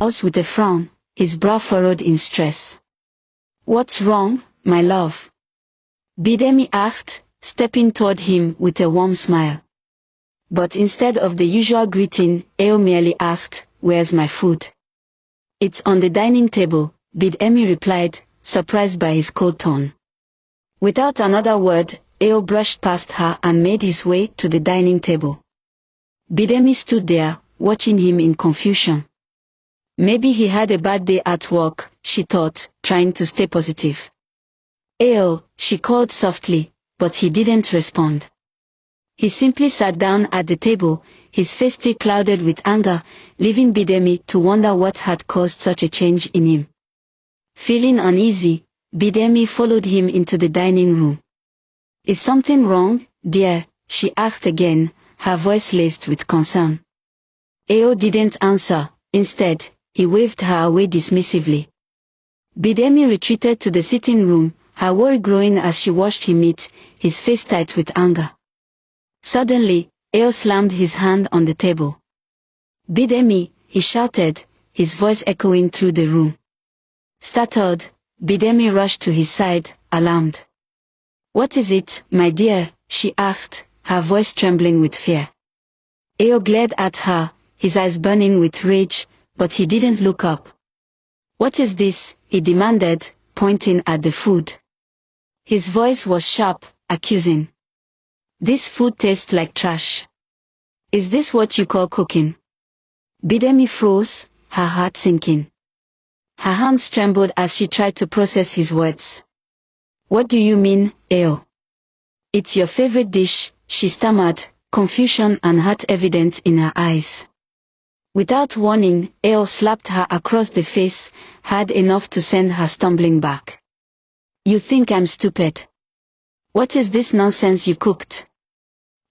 house with a frown, his brow furrowed in stress. "What's wrong, my love?" Bidemi asked, stepping toward him with a warm smile. But instead of the usual greeting, Eo merely asked, "Where's my food?" "It's on the dining table," Bidemi replied, surprised by his cold tone. Without another word, Eo brushed past her and made his way to the dining table. Bidemi stood there, watching him in confusion. Maybe he had a bad day at work, she thought, trying to stay positive. "Eo," she called softly, but he didn't respond. He simply sat down at the table, his face still clouded with anger, leaving Bidemi to wonder what had caused such a change in him. Feeling uneasy, Bidemi followed him into the dining room. "Is something wrong, dear?" she asked again, her voice laced with concern. Eo didn't answer. Instead, he waved her away dismissively. Bidemi retreated to the sitting room, her worry growing as she watched him eat, his face tight with anger. Suddenly, Eo slammed his hand on the table. "Bidemi," he shouted, his voice echoing through the room. Startled, Bidemi rushed to his side, alarmed. "What is it, my dear?" she asked, her voice trembling with fear. Eo glared at her, his eyes burning with rage, but he didn't look up. "What is this?" he demanded, pointing at the food. His voice was sharp, accusing. "This food tastes like trash. Is this what you call cooking?" Bidemi froze, her heart sinking. Her hands trembled as she tried to process his words. "What do you mean, Eo?" "It's your favorite dish," she stammered, confusion and hurt evident in her eyes. Without warning, Eo slapped her across the face, hard enough to send her stumbling back. "You think I'm stupid? What is this nonsense you cooked?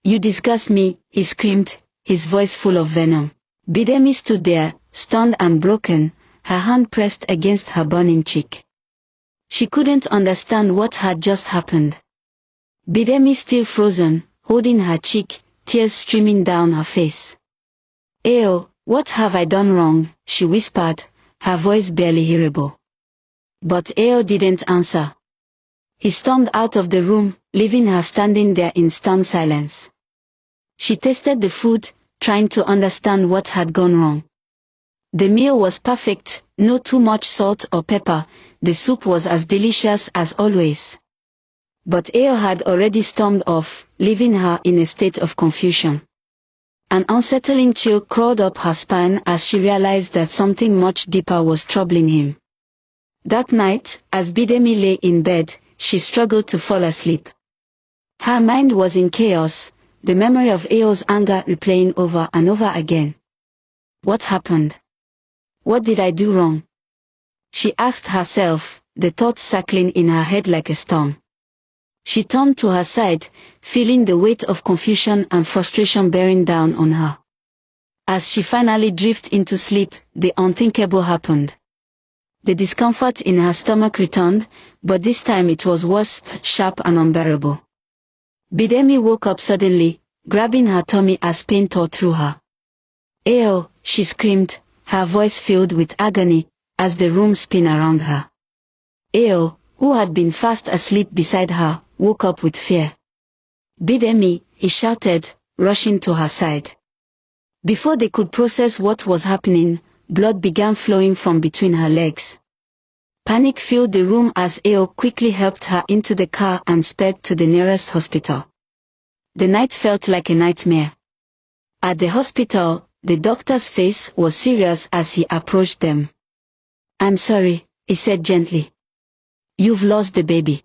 You disgust me," he screamed, his voice full of venom. Bidemi stood there, stunned and broken, her hand pressed against her burning cheek. She couldn't understand what had just happened. Bidemi still frozen, holding her cheek, tears streaming down her face. "Eo, what have I done wrong?" she whispered, her voice barely hearable. But Eo didn't answer. He stormed out of the room, leaving her standing there in stunned silence. She tasted the food, trying to understand what had gone wrong. The meal was perfect, no too much salt or pepper, the soup was as delicious as always. But Eo had already stormed off, leaving her in a state of confusion. An unsettling chill crawled up her spine as she realized that something much deeper was troubling him. That night, as Bidemi lay in bed, she struggled to fall asleep. Her mind was in chaos, the memory of Eo's anger replaying over and over again. What happened? What did I do wrong? She asked herself, the thoughts circling in her head like a storm. She turned to her side, feeling the weight of confusion and frustration bearing down on her. As she finally drifted into sleep, the unthinkable happened. The discomfort in her stomach returned, but this time it was worse, sharp and unbearable. Bidemi woke up suddenly, grabbing her tummy as pain tore through her. "Eo," she screamed, her voice filled with agony, as the room spun around her. Eo, who had been fast asleep beside her, woke up with fear. "Bidemi," he shouted, rushing to her side. Before they could process what was happening, blood began flowing from between her legs. Panic filled the room as Eo quickly helped her into the car and sped to the nearest hospital. The night felt like a nightmare. At the hospital, the doctor's face was serious as he approached them. "I'm sorry," he said gently. "You've lost the baby."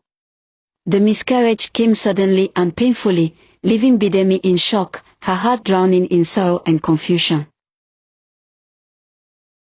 The miscarriage came suddenly and painfully, leaving Bidemi in shock, her heart drowning in sorrow and confusion.